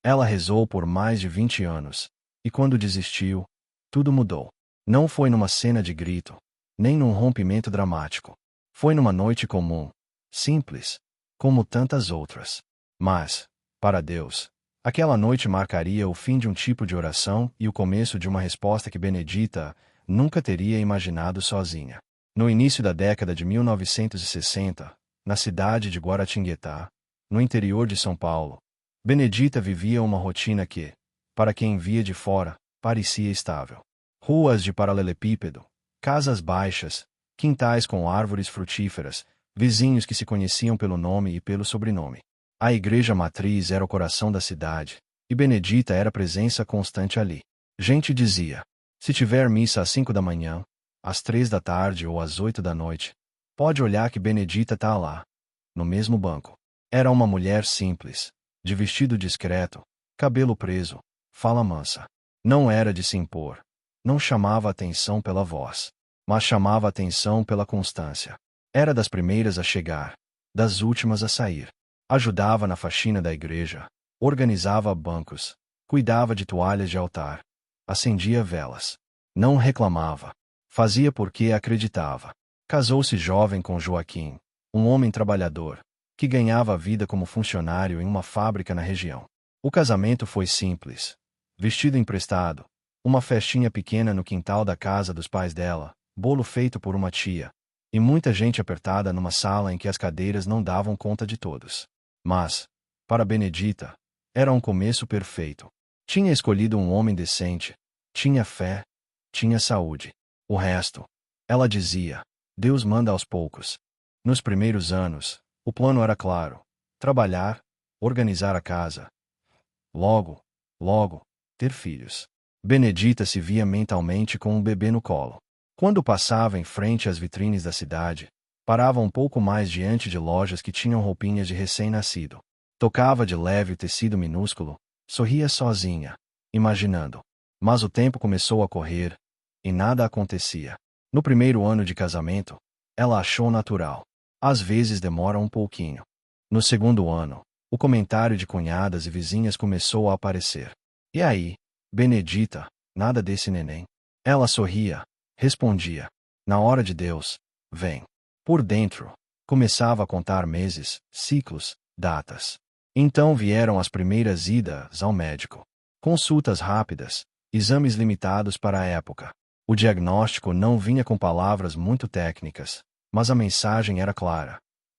Ela rezou por mais de 20 anos, e quando desistiu, tudo mudou. Não foi numa cena de grito, nem num rompimento dramático. Foi numa noite comum, simples, como tantas outras. Mas, para Deus, aquela noite marcaria o fim de um tipo de oração e o começo de uma resposta que Benedita nunca teria imaginado sozinha. No início da década de 1960, na cidade de Guaratinguetá, no interior de São Paulo, Benedita vivia uma rotina que, para quem via de fora, parecia estável. Ruas de paralelepípedo, casas baixas, quintais com árvores frutíferas, vizinhos que se conheciam pelo nome e pelo sobrenome. A igreja matriz era o coração da cidade, e Benedita era presença constante ali. Gente dizia: se tiver missa às 5 da manhã, às 3 da tarde ou às 8 da noite, pode olhar que Benedita tá lá, no mesmo banco. Era uma mulher simples, de vestido discreto, cabelo preso, fala mansa. Não era de se impor. Não chamava atenção pela voz, mas chamava atenção pela constância. Era das primeiras a chegar, das últimas a sair. Ajudava na faxina da igreja, organizava bancos, cuidava de toalhas de altar, acendia velas. Não reclamava. Fazia porque acreditava. Casou-se jovem com Joaquim, um homem trabalhador, que ganhava a vida como funcionário em uma fábrica na região. O casamento foi simples. Vestido emprestado, uma festinha pequena no quintal da casa dos pais dela, bolo feito por uma tia, e muita gente apertada numa sala em que as cadeiras não davam conta de todos. Mas, para Benedita, era um começo perfeito. Tinha escolhido um homem decente, tinha fé, tinha saúde. O resto, ela dizia, Deus manda aos poucos. Nos primeiros anos, o plano era claro: trabalhar, organizar a casa. Logo, ter filhos. Benedita se via mentalmente com um bebê no colo. Quando passava em frente às vitrines da cidade, parava um pouco mais diante de lojas que tinham roupinhas de recém-nascido. Tocava de leve o tecido minúsculo, sorria sozinha, imaginando. Mas o tempo começou a correr, e nada acontecia. No primeiro ano de casamento, ela achou natural. Às vezes demora um pouquinho. No segundo ano, o comentário de cunhadas e vizinhas começou a aparecer. E aí, Benedita, nada desse neném. Ela sorria, respondia: na hora de Deus, vem. Por dentro, começava a contar meses, ciclos, datas. Então vieram as primeiras idas ao médico. Consultas rápidas, exames limitados para a época. O diagnóstico não vinha com palavras muito técnicas, mas a mensagem era clara.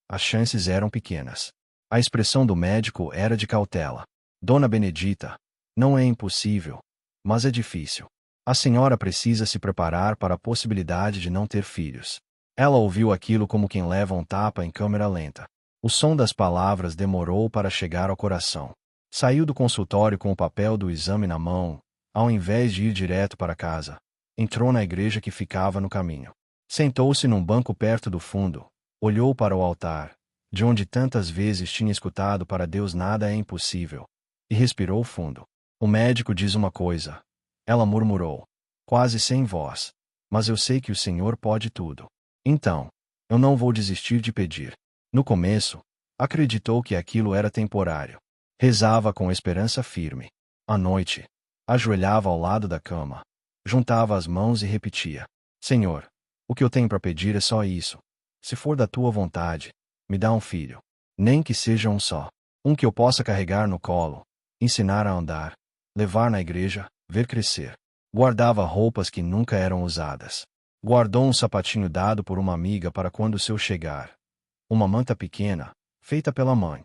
As chances eram pequenas. A expressão do médico era de cautela. Dona Benedita, não é impossível, mas é difícil. A senhora precisa se preparar para a possibilidade de não ter filhos. Ela ouviu aquilo como quem leva um tapa em câmera lenta. O som das palavras demorou para chegar ao coração. Saiu do consultório com o papel do exame na mão, ao invés de ir direto para casa. Entrou na igreja que ficava no caminho. Sentou-se num banco perto do fundo, olhou para o altar, de onde tantas vezes tinha escutado: para Deus nada é impossível, e respirou fundo. O médico diz uma coisa. Ela murmurou, quase sem voz. Mas eu sei que o Senhor pode tudo. Então, eu não vou desistir de pedir. No começo, acreditou que aquilo era temporário. Rezava com esperança firme. À noite, ajoelhava ao lado da cama, juntava as mãos e repetia: Senhor, o que eu tenho para pedir é só isso. Se for da tua vontade, me dá um filho. Nem que seja um só. Um que eu possa carregar no colo, ensinar a andar, levar na igreja, ver crescer. Guardava roupas que nunca eram usadas. Guardou um sapatinho dado por uma amiga para quando o seu chegar. Uma manta pequena, feita pela mãe.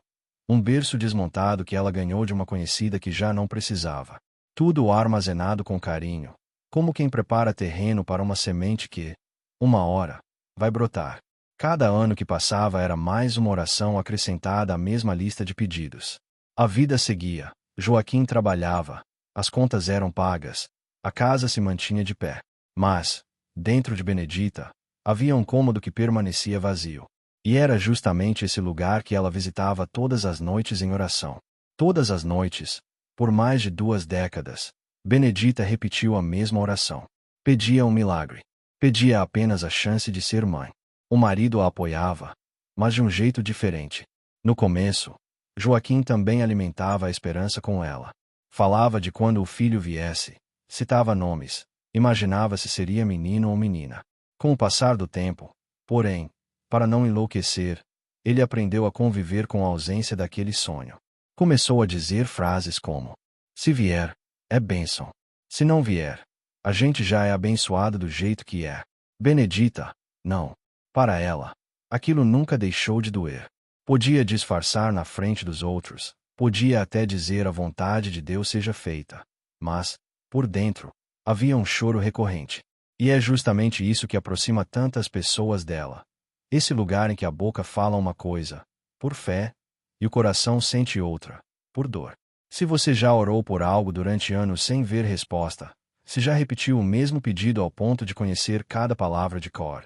Um berço desmontado que ela ganhou de uma conhecida que já não precisava. Tudo armazenado com carinho, como quem prepara terreno para uma semente que, uma hora, vai brotar. Cada ano que passava era mais uma oração acrescentada à mesma lista de pedidos. A vida seguia, Joaquim trabalhava, as contas eram pagas, a casa se mantinha de pé. Mas, dentro de Benedita, havia um cômodo que permanecia vazio. E era justamente esse lugar que ela visitava todas as noites em oração. Todas as noites, por mais de 2 décadas, Benedita repetiu a mesma oração. Pedia um milagre. Pedia apenas a chance de ser mãe. O marido a apoiava, mas de um jeito diferente. No começo, Joaquim também alimentava a esperança com ela. Falava de quando o filho viesse, citava nomes, imaginava se seria menino ou menina. Com o passar do tempo, porém, para não enlouquecer, ele aprendeu a conviver com a ausência daquele sonho. Começou a dizer frases como: se vier, é bênção. Se não vier, a gente já é abençoado do jeito que é. Benedita, não. Para ela, aquilo nunca deixou de doer. Podia disfarçar na frente dos outros, podia até dizer a vontade de Deus seja feita. Mas, por dentro, havia um choro recorrente. E é justamente isso que aproxima tantas pessoas dela. Esse lugar em que a boca fala uma coisa, por fé, e o coração sente outra, por dor. Se você já orou por algo durante anos sem ver resposta, se já repetiu o mesmo pedido ao ponto de conhecer cada palavra de cor,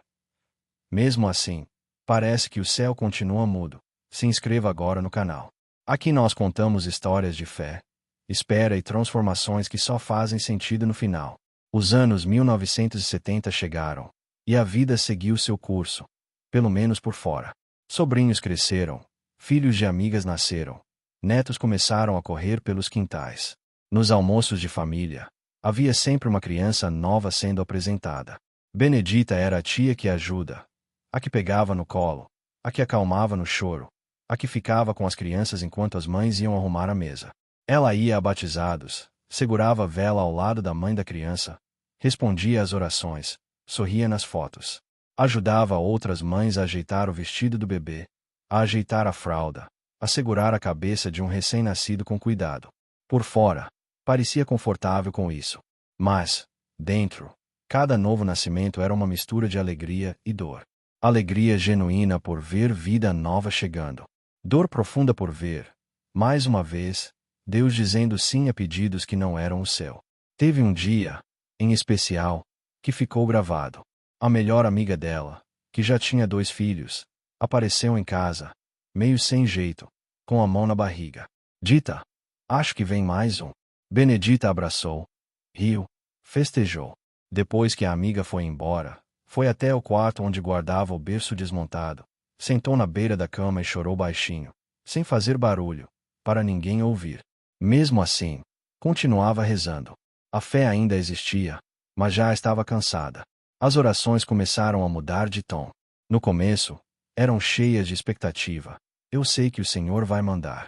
mesmo assim, parece que o céu continua mudo. Se inscreva agora no canal. Aqui nós contamos histórias de fé, espera e transformações que só fazem sentido no final. Os anos 1970 chegaram, e a vida seguiu seu curso, pelo menos por fora. Sobrinhos cresceram, filhos de amigas nasceram, netos começaram a correr pelos quintais. Nos almoços de família, havia sempre uma criança nova sendo apresentada. Benedita era a tia que ajuda, a que pegava no colo, a que acalmava no choro, a que ficava com as crianças enquanto as mães iam arrumar a mesa. Ela ia a batizados, segurava a vela ao lado da mãe da criança, respondia às orações, sorria nas fotos. Ajudava outras mães a ajeitar o vestido do bebê, a ajeitar a fralda, a segurar a cabeça de um recém-nascido com cuidado. Por fora, parecia confortável com isso. Mas, dentro, cada novo nascimento era uma mistura de alegria e dor. Alegria genuína por ver vida nova chegando. Dor profunda por ver, mais uma vez, Deus dizendo sim a pedidos que não eram o seu. Teve um dia, em especial, que ficou gravado. A melhor amiga dela, que já tinha 2 filhos, apareceu em casa, meio sem jeito, com a mão na barriga. Dita, acho que vem mais um. Benedita abraçou, riu, festejou. Depois que a amiga foi embora, foi até o quarto onde guardava o berço desmontado, sentou na beira da cama e chorou baixinho, sem fazer barulho, para ninguém ouvir. Mesmo assim, continuava rezando. A fé ainda existia, mas já estava cansada. As orações começaram a mudar de tom. No começo, eram cheias de expectativa. Eu sei que o Senhor vai mandar.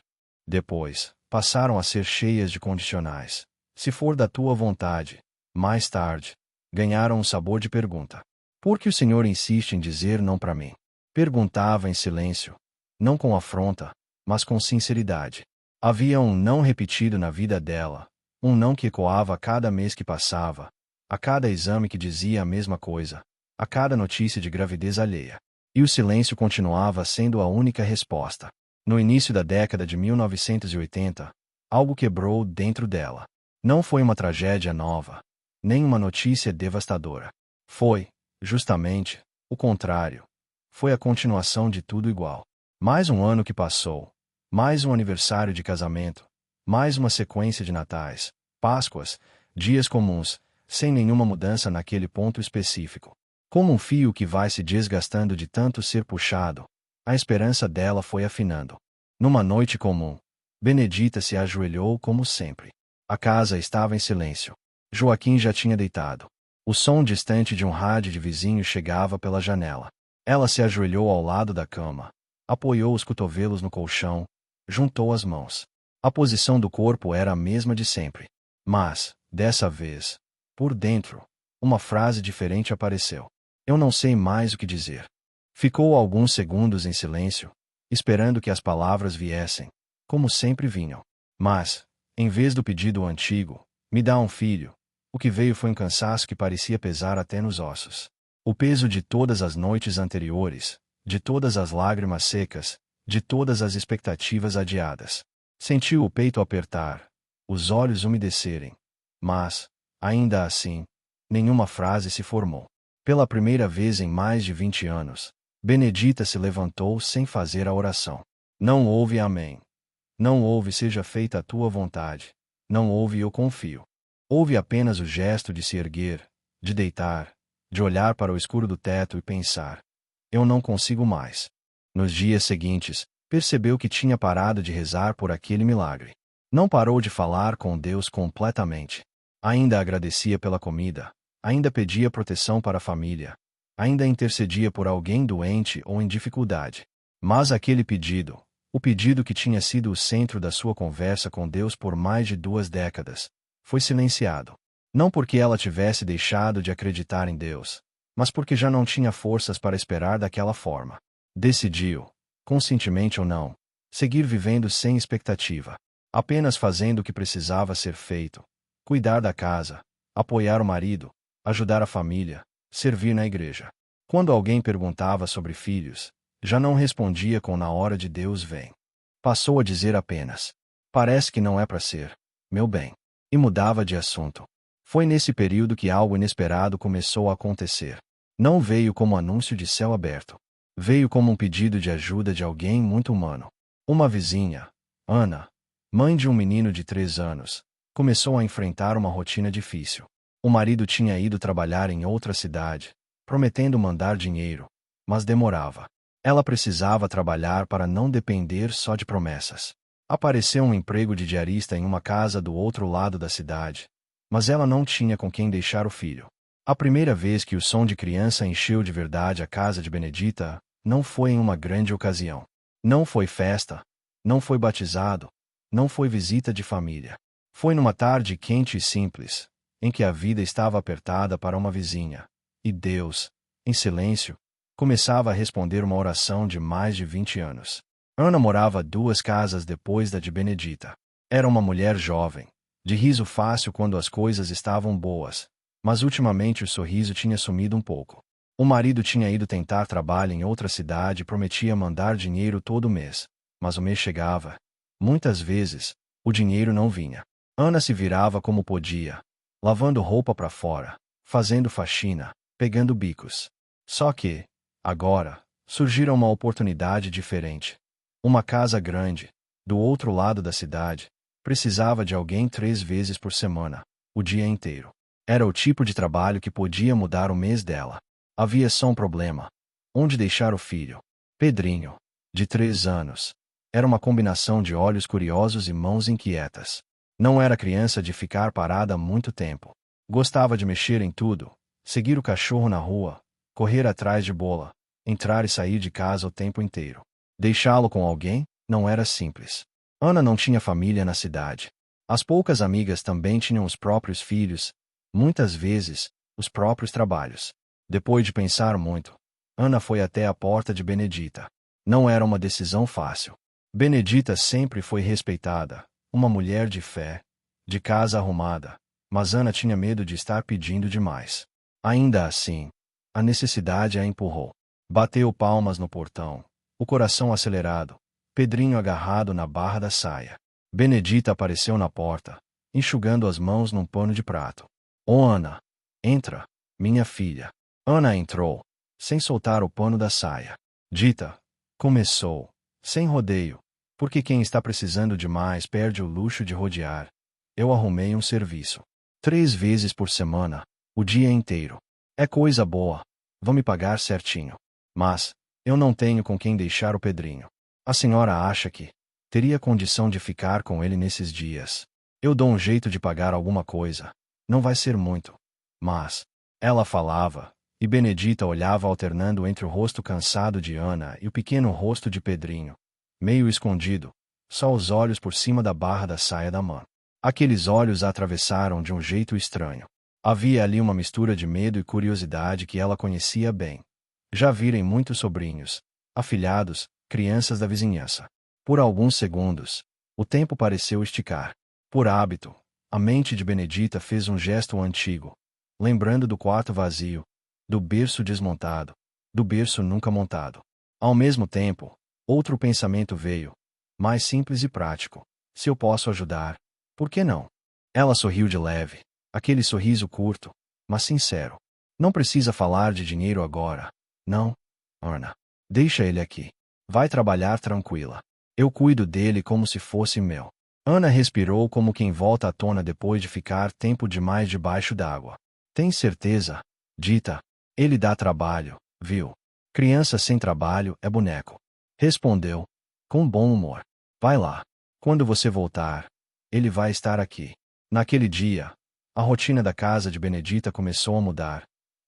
Depois, passaram a ser cheias de condicionais. Se for da tua vontade. Mais tarde, ganharam um sabor de pergunta. Por que o Senhor insiste em dizer não para mim? Perguntava em silêncio, não com afronta, mas com sinceridade. Havia um não repetido na vida dela, um não que ecoava a cada mês que passava, a cada exame que dizia a mesma coisa, a cada notícia de gravidez alheia. E o silêncio continuava sendo a única resposta. No início da década de 1980, algo quebrou dentro dela. Não foi uma tragédia nova, nem uma notícia devastadora. Foi, justamente, o contrário. Foi a continuação de tudo igual. Mais um ano que passou, mais um aniversário de casamento, mais uma sequência de natais, páscoas, dias comuns, sem nenhuma mudança naquele ponto específico. Como um fio que vai se desgastando de tanto ser puxado, a esperança dela foi afinando. Numa noite comum, Benedita se ajoelhou como sempre. A casa estava em silêncio. Joaquim já tinha deitado. O som distante de um rádio de vizinho chegava pela janela. Ela se ajoelhou ao lado da cama, apoiou os cotovelos no colchão, juntou as mãos. A posição do corpo era a mesma de sempre. Mas, dessa vez, por dentro, uma frase diferente apareceu. Eu não sei mais o que dizer. Ficou alguns segundos em silêncio, esperando que as palavras viessem, como sempre vinham. Mas, em vez do pedido antigo, me dá um filho, o que veio foi um cansaço que parecia pesar até nos ossos. O peso de todas as noites anteriores, de todas as lágrimas secas, de todas as expectativas adiadas. Sentiu o peito apertar, os olhos umedecerem. Mas, ainda assim, nenhuma frase se formou. Pela primeira vez em mais de 20 anos, Benedita se levantou sem fazer a oração. Não houve amém. Não houve seja feita a tua vontade. Não houve eu confio. Houve apenas o gesto de se erguer, de deitar, de olhar para o escuro do teto e pensar: eu não consigo mais. Nos dias seguintes, Percebeu que tinha parado de rezar por aquele milagre. Não parou de falar com Deus completamente. Ainda agradecia pela comida, ainda pedia proteção para a família, ainda intercedia por alguém doente ou em dificuldade. Mas aquele pedido, o pedido que tinha sido o centro da sua conversa com Deus por mais de 2 décadas, foi silenciado. Não porque ela tivesse deixado de acreditar em Deus, mas porque já não tinha forças para esperar daquela forma. Decidiu, conscientemente ou não, seguir vivendo sem expectativa, apenas fazendo o que precisava ser feito: cuidar da casa, apoiar o marido, ajudar a família, servir na igreja. Quando alguém perguntava sobre filhos, já não respondia com "na hora de Deus vem". Passou a dizer apenas: "Parece que não é para ser, meu bem", e mudava de assunto. Foi nesse período que algo inesperado começou a acontecer. Não veio como anúncio de céu aberto. Veio como um pedido de ajuda de alguém muito humano. Uma vizinha, Ana, mãe de um menino de 3 anos, começou a enfrentar uma rotina difícil. O marido tinha ido trabalhar em outra cidade, prometendo mandar dinheiro, mas demorava. Ela precisava trabalhar para não depender só de promessas. Apareceu um emprego de diarista em uma casa do outro lado da cidade, mas ela não tinha com quem deixar o filho. A primeira vez que o som de criança encheu de verdade a casa de Benedita, não foi em uma grande ocasião. Não foi festa, não foi batizado, não foi visita de família. Foi numa tarde quente e simples, em que a vida estava apertada para uma vizinha, e Deus, em silêncio, começava a responder uma oração de mais de 20 anos. Ana morava 2 casas depois da de Benedita. Era uma mulher jovem, de riso fácil quando as coisas estavam boas, mas ultimamente o sorriso tinha sumido um pouco. O marido tinha ido tentar trabalho em outra cidade e prometia mandar dinheiro todo mês, mas o mês chegava. Muitas vezes, o dinheiro não vinha. Ana se virava como podia, lavando roupa para fora, fazendo faxina, pegando bicos. Só que, agora, surgira uma oportunidade diferente. Uma casa grande, do outro lado da cidade, precisava de alguém 3 vezes por semana, o dia inteiro. Era o tipo de trabalho que podia mudar o mês dela. Havia só um problema: onde deixar o filho. Pedrinho, de 3 anos, era uma combinação de olhos curiosos e mãos inquietas. Não era criança de ficar parada muito tempo. Gostava de mexer em tudo, seguir o cachorro na rua, correr atrás de bola, entrar e sair de casa o tempo inteiro. Deixá-lo com alguém não era simples. Ana não tinha família na cidade. As poucas amigas também tinham os próprios filhos, muitas vezes, os próprios trabalhos. Depois de pensar muito, Ana foi até a porta de Benedita. Não era uma decisão fácil. Benedita sempre foi respeitada, uma mulher de fé, de casa arrumada, mas Ana tinha medo de estar pedindo demais. Ainda assim, a necessidade a empurrou. Bateu palmas no portão, o coração acelerado, Pedrinho agarrado na barra da saia. Benedita apareceu na porta, enxugando as mãos num pano de prato. "Oh, Ana, entra, minha filha." Ana entrou, sem soltar o pano da saia. Dita, começou, sem rodeio, porque quem está precisando demais perde o luxo de rodear. "Eu arrumei um serviço. 3 vezes por semana, o dia inteiro. É coisa boa, vão me pagar certinho. Mas, eu não tenho com quem deixar o Pedrinho. A senhora acha que teria condição de ficar com ele nesses dias? Eu dou um jeito de pagar alguma coisa. Não vai ser muito. Mas..." Ela falava, e Benedita olhava alternando entre o rosto cansado de Ana e o pequeno rosto de Pedrinho, meio escondido, só os olhos por cima da barra da saia da mãe. Aqueles olhos a atravessaram de um jeito estranho. Havia ali uma mistura de medo e curiosidade que ela conhecia bem. Já vira em muitos sobrinhos, afilhados, crianças da vizinhança. Por alguns segundos, o tempo pareceu esticar. Por hábito, a mente de Benedita fez um gesto antigo, lembrando do quarto vazio, do berço desmontado, do berço nunca montado. Ao mesmo tempo, outro pensamento veio, mais simples e prático: se eu posso ajudar, por que não? Ela sorriu de leve, aquele sorriso curto, mas sincero. "Não precisa falar de dinheiro agora. Não, Ana. Deixa ele aqui. Vai trabalhar tranquila. Eu cuido dele como se fosse meu." Ana respirou como quem volta à tona depois de ficar tempo demais debaixo d'água. "Tem certeza?" Dita. "Ele dá trabalho, viu? Criança sem trabalho é boneco." Respondeu. com bom humor. Vai lá. Quando você voltar, ele vai estar aqui. Naquele dia, a rotina da casa de Benedita começou a mudar,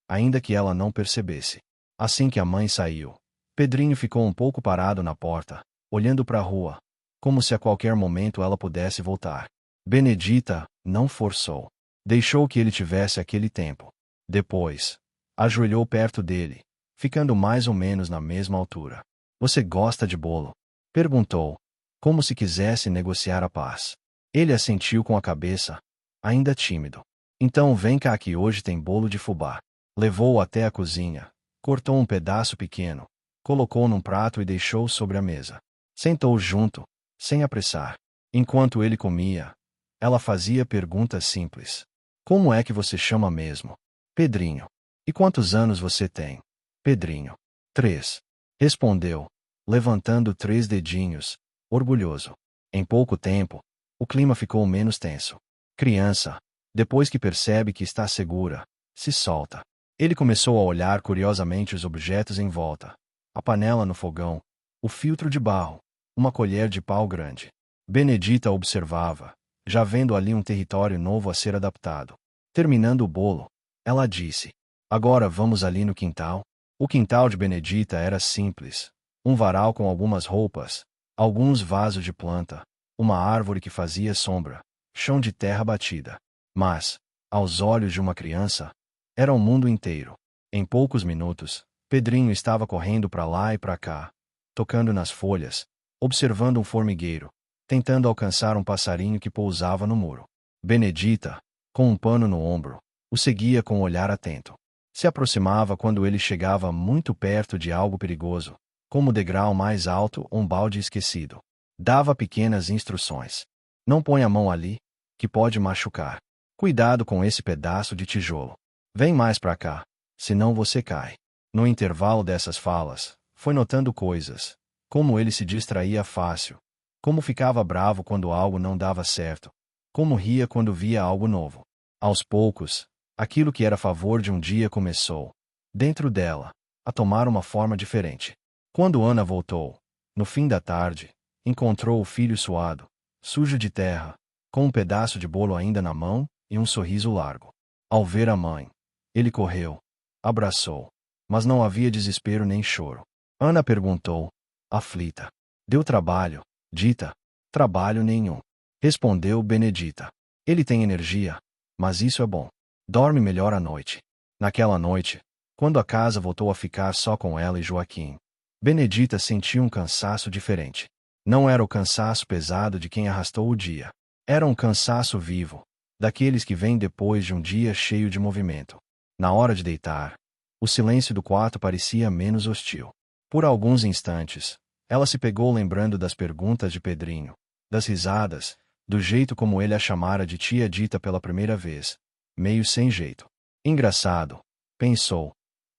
ainda que ela não percebesse. Assim que a mãe saiu, Pedrinho ficou um pouco parado na porta, olhando para a rua, como se a qualquer momento ela pudesse voltar. Benedita não forçou. Deixou que ele tivesse aquele tempo. Depois, ajoelhou perto dele, ficando mais ou menos na mesma altura. Você gosta de bolo? Perguntou, como se quisesse negociar a paz. Ele assentiu com a cabeça, ainda tímido. Então vem cá que hoje tem bolo de fubá. Levou-o até a cozinha, cortou um pedaço pequeno, colocou num prato e deixou sobre a mesa. Sentou junto, sem apressar. Enquanto ele comia, ela fazia perguntas simples. Como é que você chama mesmo? Pedrinho. E quantos anos você tem? Pedrinho. 3. Respondeu, levantando 3 dedinhos, orgulhoso. Em pouco tempo, o clima ficou menos tenso. Criança, depois que percebe que está segura, se solta. Ele começou a olhar curiosamente os objetos em volta. A panela no fogão, o filtro de barro, uma colher de pau grande. Benedita observava, já vendo ali um território novo a ser adaptado. Terminando o bolo, ela disse: agora vamos ali no quintal. O quintal de Benedita era simples. Um varal com algumas roupas, alguns vasos de planta, uma árvore que fazia sombra, chão de terra batida. Mas, aos olhos de uma criança, era o mundo inteiro. Em poucos minutos, Pedrinho estava correndo para lá e para cá, tocando nas folhas, observando um formigueiro, tentando alcançar um passarinho que pousava no muro. Benedita, com um pano no ombro, o seguia com um olhar atento. Se aproximava quando ele chegava muito perto de algo perigoso, como o degrau mais alto ou um balde esquecido. Dava pequenas instruções. Não põe a mão ali, que pode machucar. Cuidado com esse pedaço de tijolo. Vem mais para cá, senão você cai. No intervalo dessas falas, foi notando coisas, como ele se distraía fácil, como ficava bravo quando algo não dava certo, como ria quando via algo novo. Aos poucos, aquilo que era a favor de um dia começou, dentro dela, a tomar uma forma diferente. Quando Ana voltou, no fim da tarde, encontrou o filho suado, sujo de terra, com um pedaço de bolo ainda na mão e um sorriso largo. Ao ver a mãe, ele correu, abraçou, mas não havia desespero nem choro. Ana perguntou, aflita: deu trabalho, Dita? Trabalho nenhum. Respondeu Benedita. Ele tem energia, mas isso é bom. Dorme melhor à noite. Naquela noite, quando a casa voltou a ficar só com ela e Joaquim, Benedita sentiu um cansaço diferente. Não era o cansaço pesado de quem arrastou o dia. Era um cansaço vivo, daqueles que vêm depois de um dia cheio de movimento. Na hora de deitar, o silêncio do quarto parecia menos hostil. Por alguns instantes, ela se pegou lembrando das perguntas de Pedrinho, das risadas, do jeito como ele a chamara de tia Dita pela primeira vez, meio sem jeito. Engraçado, pensou.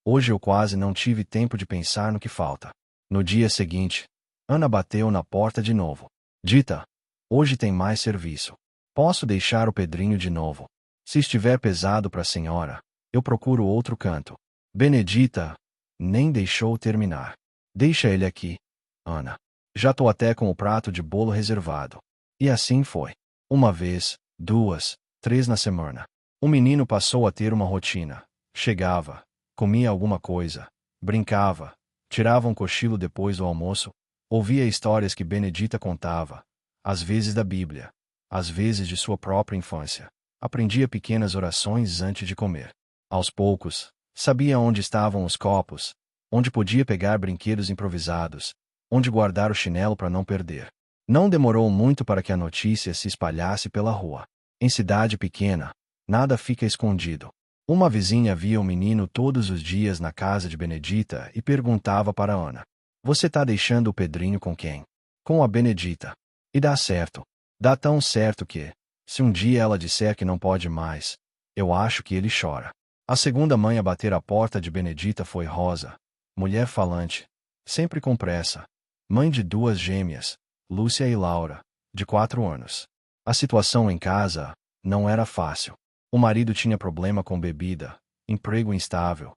Hoje eu quase não tive tempo de pensar no que falta. No dia seguinte, Ana bateu na porta de novo. Dita, hoje tem mais serviço. Posso deixar o Pedrinho de novo? Se estiver pesado para a senhora, eu procuro outro canto. Benedita nem deixou terminar. Deixa ele aqui, Ana. Já tô até com o prato de bolo reservado. E assim foi. Uma vez, 2, 3 na semana. O menino passou a ter uma rotina. Chegava, comia alguma coisa, brincava, tirava um cochilo depois do almoço, ouvia histórias que Benedita contava, às vezes da Bíblia, às vezes de sua própria infância. Aprendia pequenas orações antes de comer. Aos poucos, sabia onde estavam os copos, onde podia pegar brinquedos improvisados, onde guardar o chinelo para não perder. Não demorou muito para que a notícia se espalhasse pela rua. Em cidade pequena, nada fica escondido. Uma vizinha via o menino todos os dias na casa de Benedita e perguntava para Ana: você tá deixando o Pedrinho com quem? Com a Benedita. E dá certo. Dá tão certo que, se um dia ela disser que não pode mais, eu acho que ele chora. A segunda mãe a bater à porta de Benedita foi Rosa, mulher falante, sempre com pressa, mãe de 2 gêmeas, Lúcia e Laura, de 4 anos. A situação em casa não era fácil. O marido tinha problema com bebida, emprego instável.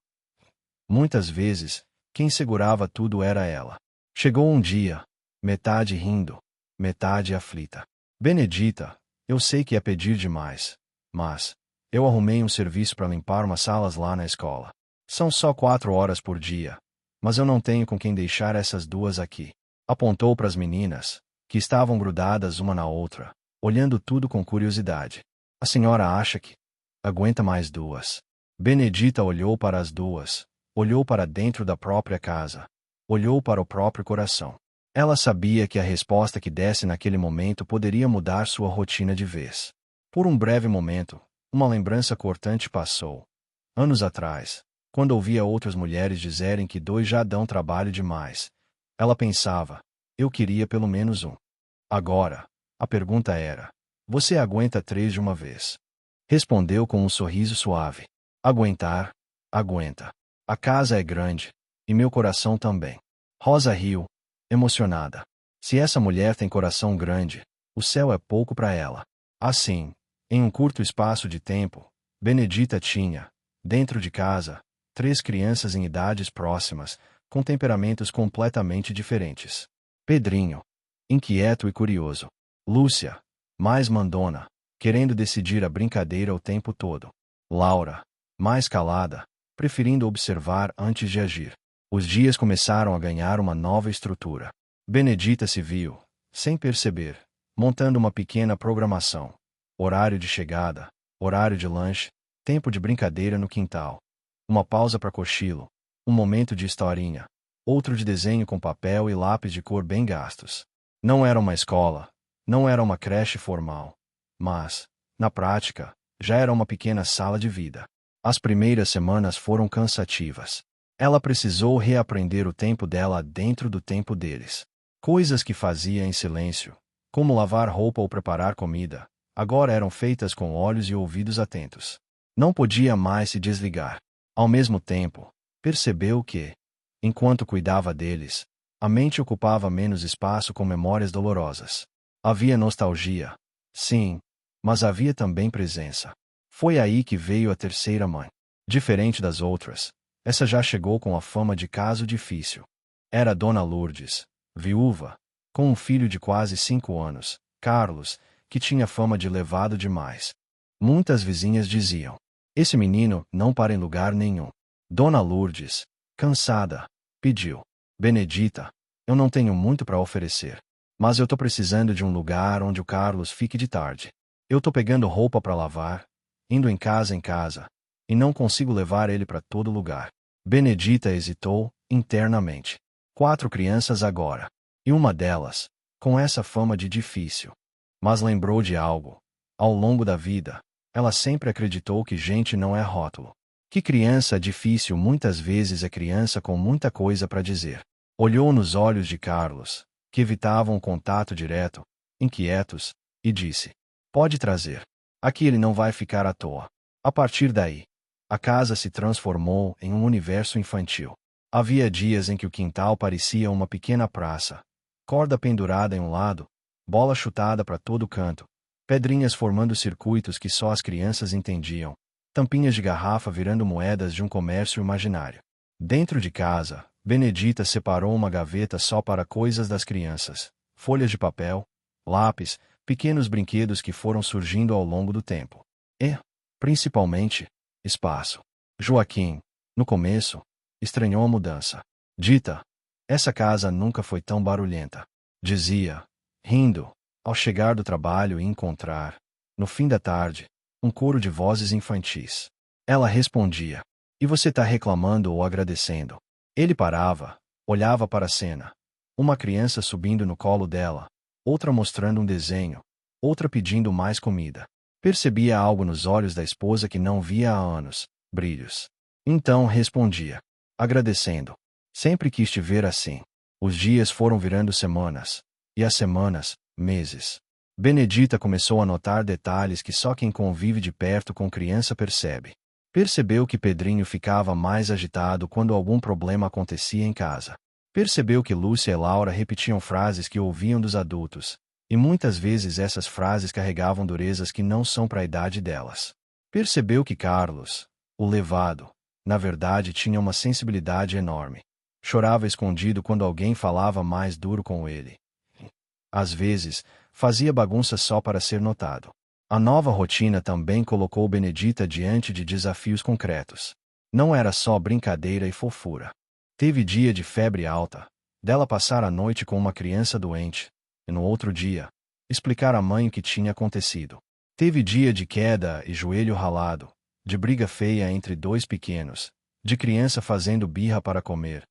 Muitas vezes, quem segurava tudo era ela. Chegou um dia, metade rindo, metade aflita. Benedita, eu sei que é pedir demais, mas eu arrumei um serviço para limpar umas salas lá na escola. São só 4 horas por dia, mas eu não tenho com quem deixar essas duas aqui. Apontou para as meninas, que estavam grudadas uma na outra, olhando tudo com curiosidade. A senhora acha que aguenta mais duas? Benedita olhou para as duas, olhou para dentro da própria casa, olhou para o próprio coração. Ela sabia que a resposta que desse naquele momento poderia mudar sua rotina de vez. Por um breve momento, uma lembrança cortante passou. Anos atrás, quando ouvia outras mulheres dizerem que 2 já dão trabalho demais, ela pensava, eu queria pelo menos um. Agora, a pergunta era, você aguenta 3 de uma vez? Respondeu com um sorriso suave. Aguentar? Aguenta. A casa é grande, e meu coração também. Rosa riu, emocionada. Se essa mulher tem coração grande, o céu é pouco para ela. Assim, em um curto espaço de tempo, Benedita tinha, dentro de casa, 3 crianças em idades próximas, com temperamentos completamente diferentes. Pedrinho, inquieto e curioso. Lúcia, mais mandona, querendo decidir a brincadeira o tempo todo. Laura, mais calada, preferindo observar antes de agir. Os dias começaram a ganhar uma nova estrutura. Benedita se viu, sem perceber, montando uma pequena programação. Horário de chegada, horário de lanche, tempo de brincadeira no quintal. Uma pausa para cochilo, um momento de historinha, outro de desenho com papel e lápis de cor bem gastos. Não era uma escola, não era uma creche formal, mas, na prática, já era uma pequena sala de vida. As primeiras semanas foram cansativas. Ela precisou reaprender o tempo dela dentro do tempo deles. Coisas que fazia em silêncio, como lavar roupa ou preparar comida, agora eram feitas com olhos e ouvidos atentos. Não podia mais se desligar. Ao mesmo tempo, percebeu que, enquanto cuidava deles, a mente ocupava menos espaço com memórias dolorosas. Havia nostalgia, sim, mas havia também presença. Foi aí que veio a terceira mãe. Diferente das outras, essa já chegou com a fama de caso difícil. Era Dona Lourdes, viúva, com um filho de quase 5 anos, Carlos, que tinha fama de levado demais. Muitas vizinhas diziam: esse menino não para em lugar nenhum. Dona Lourdes, cansada, pediu: Benedita, eu não tenho muito para oferecer, mas eu tô precisando de um lugar onde o Carlos fique de tarde. Eu tô pegando roupa para lavar, indo em casa, e não consigo levar ele para todo lugar. Benedita hesitou, internamente. 4 crianças agora. E uma delas, com essa fama de difícil. Mas lembrou de algo. Ao longo da vida, ela sempre acreditou que gente não é rótulo. Que criança difícil muitas vezes é criança com muita coisa para dizer. Olhou nos olhos de Carlos, que evitavam contato direto, inquietos, e disse: pode trazer. Aqui ele não vai ficar à toa. A partir daí, a casa se transformou em um universo infantil. Havia dias em que o quintal parecia uma pequena praça. Corda pendurada em um lado, bola chutada para todo canto, pedrinhas formando circuitos que só as crianças entendiam, tampinhas de garrafa virando moedas de um comércio imaginário. Dentro de casa, Benedita separou uma gaveta só para coisas das crianças, folhas de papel, lápis, pequenos brinquedos que foram surgindo ao longo do tempo. E, principalmente, espaço. Joaquim, no começo, estranhou a mudança. Dita, essa casa nunca foi tão barulhenta. Dizia, rindo, ao chegar do trabalho e encontrar, no fim da tarde, um coro de vozes infantis. Ela respondia: e você tá reclamando ou agradecendo? Ele parava, olhava para a cena. Uma criança subindo no colo dela, outra mostrando um desenho, outra pedindo mais comida. Percebia algo nos olhos da esposa que não via há anos, brilhos. Então respondia, agradecendo. Sempre quis te ver assim. Os dias foram virando semanas, e as semanas, meses. Benedita começou a notar detalhes que só quem convive de perto com criança percebe. Percebeu que Pedrinho ficava mais agitado quando algum problema acontecia em casa. Percebeu que Lúcia e Laura repetiam frases que ouviam dos adultos, e muitas vezes essas frases carregavam durezas que não são para a idade delas. Percebeu que Carlos, o levado, na verdade tinha uma sensibilidade enorme. Chorava escondido quando alguém falava mais duro com ele, Às vezes, fazia bagunça só para ser notado. A nova rotina também colocou Benedita diante de desafios concretos. Não era só brincadeira e fofura. Teve dia de febre alta, dela passar a noite com uma criança doente, e no outro dia, explicar à mãe o que tinha acontecido. Teve dia de queda e joelho ralado, de briga feia entre dois pequenos, de criança fazendo birra para comer,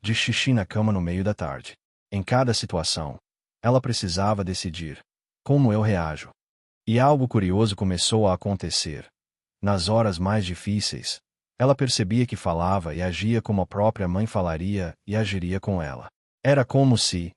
de xixi na cama no meio da tarde. Em cada situação, ela precisava decidir: como eu reajo? E algo curioso começou a acontecer. Nas horas mais difíceis, ela percebia que falava e agia como a própria mãe falaria e agiria com ela. Era como se,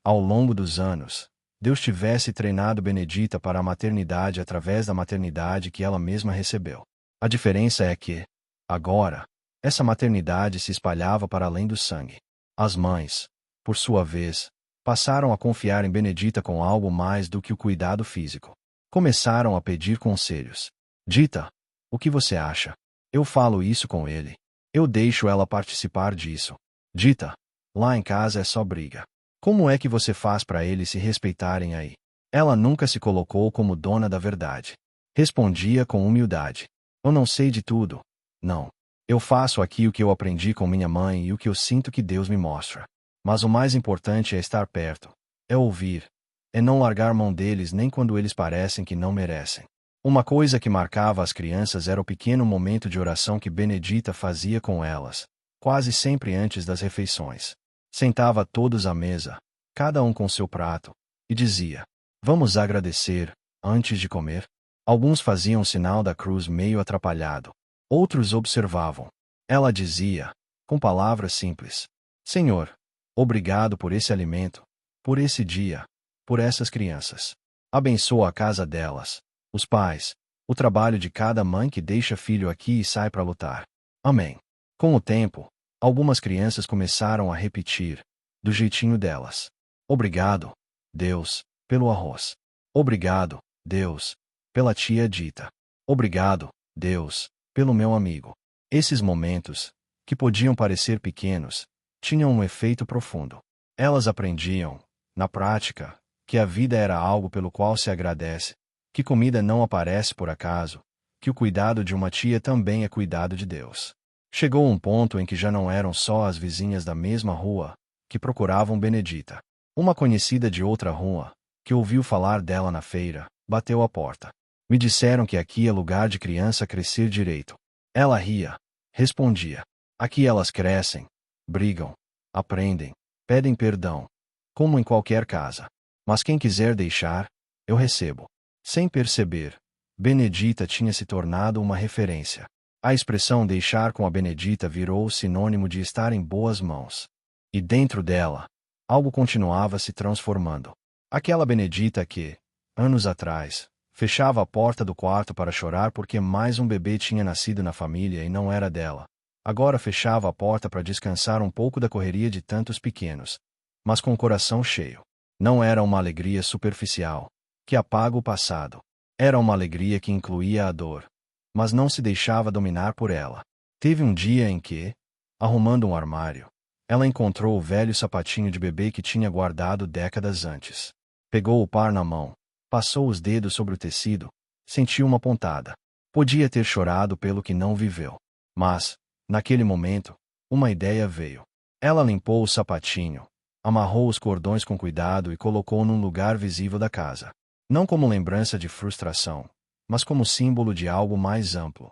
ao longo dos anos, Deus tivesse treinado Benedita para a maternidade através da maternidade que ela mesma recebeu. A diferença é que, agora, essa maternidade se espalhava para além do sangue. As mães, por sua vez, passaram a confiar em Benedita com algo mais do que o cuidado físico. Começaram a pedir conselhos. Dita, o que você acha? Eu falo isso com ele. Eu deixo ela participar disso. Dita, lá em casa é só briga. Como é que você faz para eles se respeitarem aí? Ela nunca se colocou como dona da verdade. Respondia com humildade. Eu não sei de tudo. Não. Eu faço aqui o que eu aprendi com minha mãe e o que eu sinto que Deus me mostra. Mas o mais importante é estar perto. É ouvir. É não largar mão deles nem quando eles parecem que não merecem. Uma coisa que marcava as crianças era o pequeno momento de oração que Benedita fazia com elas, quase sempre antes das refeições. Sentava todos à mesa, cada um com seu prato, e dizia: vamos agradecer, antes de comer? Alguns faziam o sinal da cruz meio atrapalhado. Outros observavam. Ela dizia, com palavras simples: Senhor, obrigado por esse alimento, por esse dia, por essas crianças. Abençoa a casa delas, os pais, o trabalho de cada mãe que deixa filho aqui e sai para lutar. Amém. Com o tempo, algumas crianças começaram a repetir, do jeitinho delas: obrigado, Deus, pelo arroz. Obrigado, Deus, pela tia Dita. Obrigado, Deus, pelo meu amigo. Esses momentos, que podiam parecer pequenos, tinham um efeito profundo. Elas aprendiam, na prática, que a vida era algo pelo qual se agradece, que comida não aparece por acaso, que o cuidado de uma tia também é cuidado de Deus. Chegou um ponto em que já não eram só as vizinhas da mesma rua que procuravam Benedita. Uma conhecida de outra rua, que ouviu falar dela na feira, bateu à porta. Me disseram que aqui é lugar de criança crescer direito. Ela ria, respondia: aqui elas crescem, brigam, aprendem, pedem perdão, como em qualquer casa. Mas quem quiser deixar, eu recebo. Sem perceber, Benedita tinha se tornado uma referência. A expressão deixar com a Benedita virou sinônimo de estar em boas mãos. E dentro dela, algo continuava se transformando. Aquela Benedita que, anos atrás, fechava a porta do quarto para chorar porque mais um bebê tinha nascido na família e não era dela. Agora fechava a porta para descansar um pouco da correria de tantos pequenos, mas com o coração cheio. Não era uma alegria superficial, que apaga o passado. Era uma alegria que incluía a dor, mas não se deixava dominar por ela. Teve um dia em que, arrumando um armário, ela encontrou o velho sapatinho de bebê que tinha guardado décadas antes. Pegou o par na mão, passou os dedos sobre o tecido, sentiu uma pontada. Podia ter chorado pelo que não viveu. Mas, naquele momento, uma ideia veio. Ela limpou o sapatinho, amarrou os cordões com cuidado e colocou num lugar visível da casa. Não como lembrança de frustração, mas como símbolo de algo mais amplo.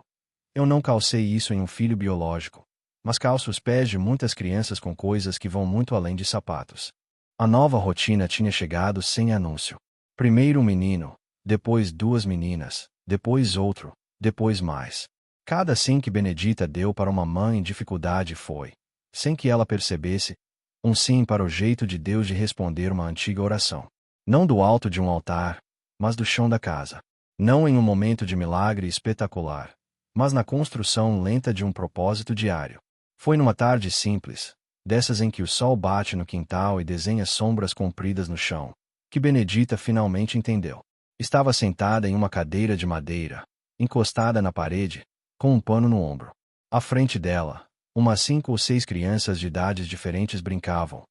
Eu não calcei isso em um filho biológico, mas calço os pés de muitas crianças com coisas que vão muito além de sapatos. A nova rotina tinha chegado sem anúncio. Primeiro um menino, depois duas meninas, depois outro, depois mais. Cada sim que Benedita deu para uma mãe em dificuldade foi, sem que ela percebesse, um sim para o jeito de Deus de responder uma antiga oração. Não do alto de um altar, mas do chão da casa. Não em um momento de milagre espetacular, mas na construção lenta de um propósito diário. Foi numa tarde simples, dessas em que o sol bate no quintal e desenha sombras compridas no chão, que Benedita finalmente entendeu. Estava sentada em uma cadeira de madeira, encostada na parede, com um pano no ombro. À frente dela, umas 5 ou 6 crianças de idades diferentes brincavam.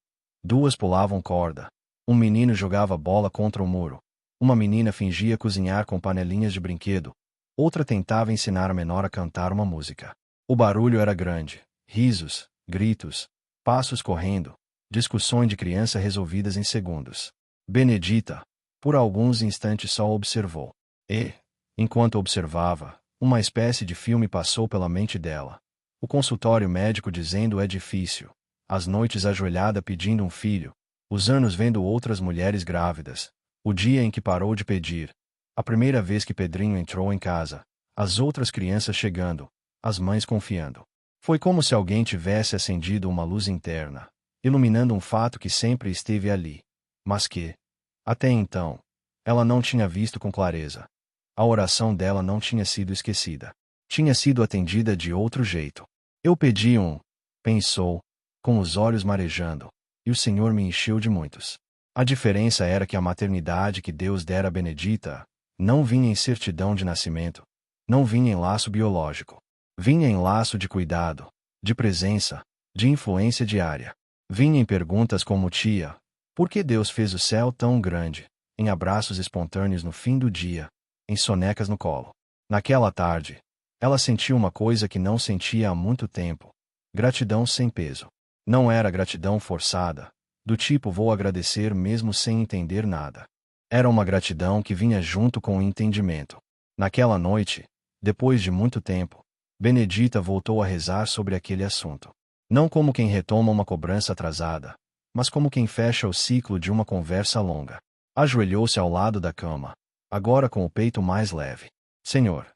2 pulavam corda, Um menino jogava bola contra o muro. Uma menina fingia cozinhar com panelinhas de brinquedo. Outra tentava ensinar a menor a cantar uma música. O barulho era grande. Risos, gritos, passos correndo, discussões de criança resolvidas em segundos. Benedita, por alguns instantes só observou. E, enquanto observava, uma espécie de filme passou pela mente dela. O consultório médico dizendo é difícil. As noites ajoelhada pedindo um filho. Os anos vendo outras mulheres grávidas. O dia em que parou de pedir. A primeira vez que Pedrinho entrou em casa. As outras crianças chegando. As mães confiando. Foi como se alguém tivesse acendido uma luz interna, iluminando um fato que sempre esteve ali, mas que, até então, ela não tinha visto com clareza. A oração dela não tinha sido esquecida. Tinha sido atendida de outro jeito. Eu pedi pensou, com os olhos marejando, e o Senhor me encheu de muitos. A diferença era que a maternidade que Deus dera a Benedita não vinha em certidão de nascimento, não vinha em laço biológico. Vinha em laço de cuidado, de presença, de influência diária. Vinha em perguntas como tia, por que Deus fez o céu tão grande? Em abraços espontâneos no fim do dia, em sonecas no colo. Naquela tarde, ela sentiu uma coisa que não sentia há muito tempo. Gratidão sem peso. Não era gratidão forçada, do tipo vou agradecer mesmo sem entender nada. Era uma gratidão que vinha junto com o entendimento. Naquela noite, depois de muito tempo, Benedita voltou a rezar sobre aquele assunto. Não como quem retoma uma cobrança atrasada, mas como quem fecha o ciclo de uma conversa longa. Ajoelhou-se ao lado da cama, agora com o peito mais leve. Senhor,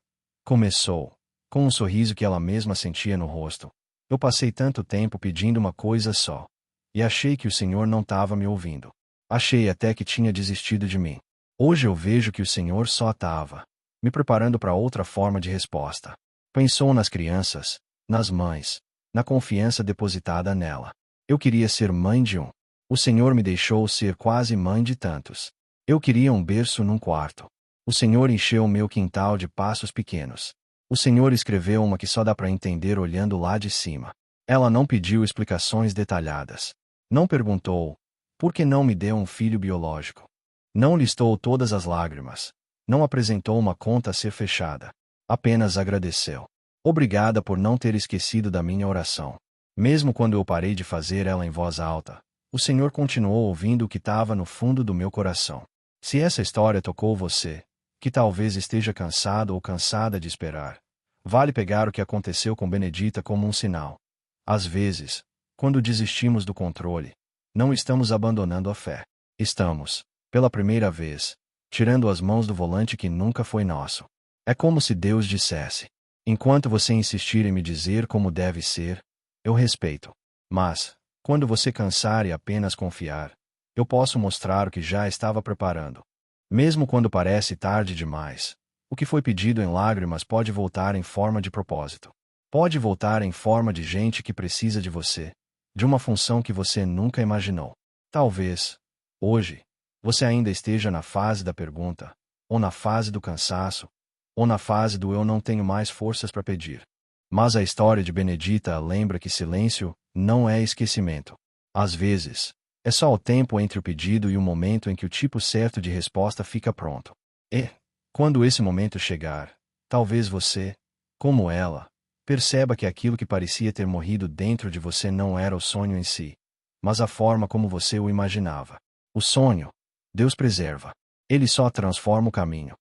começou, com um sorriso que ela mesma sentia no rosto. Eu passei tanto tempo pedindo uma coisa só. E achei que o Senhor não estava me ouvindo. Achei até que tinha desistido de mim. Hoje eu vejo que o Senhor só estava me preparando para outra forma de resposta. Pensou nas crianças, nas mães, na confiança depositada nela. Eu queria ser mãe de um. O Senhor me deixou ser quase mãe de tantos. Eu queria um berço num quarto. O Senhor encheu meu quintal de passos pequenos. O Senhor escreveu uma que só dá para entender olhando lá de cima. Ela não pediu explicações detalhadas. Não perguntou, por que não me deu um filho biológico? Não listou todas as lágrimas. Não apresentou uma conta a ser fechada. Apenas agradeceu. Obrigada por não ter esquecido da minha oração. Mesmo quando eu parei de fazer ela em voz alta, o Senhor continuou ouvindo o que estava no fundo do meu coração. Se essa história tocou você, que talvez esteja cansado ou cansada de esperar, vale pegar o que aconteceu com Benedita como um sinal. Às vezes, quando desistimos do controle, não estamos abandonando a fé. Estamos, pela primeira vez, tirando as mãos do volante que nunca foi nosso. É como se Deus dissesse: enquanto você insistir em me dizer como deve ser, eu respeito. Mas, quando você cansar e apenas confiar, eu posso mostrar o que já estava preparando. Mesmo quando parece tarde demais, o que foi pedido em lágrimas pode voltar em forma de propósito. Pode voltar em forma de gente que precisa de você, de uma função que você nunca imaginou. Talvez, hoje, você ainda esteja na fase da pergunta, ou na fase do cansaço, ou na fase do eu não tenho mais forças para pedir. Mas a história de Benedita lembra que silêncio não é esquecimento. Às vezes, é só o tempo entre o pedido e o momento em que o tipo certo de resposta fica pronto. E, quando esse momento chegar, talvez você, como ela, perceba que aquilo que parecia ter morrido dentro de você não era o sonho em si, mas a forma como você o imaginava. O sonho, Deus preserva. Ele só transforma o caminho.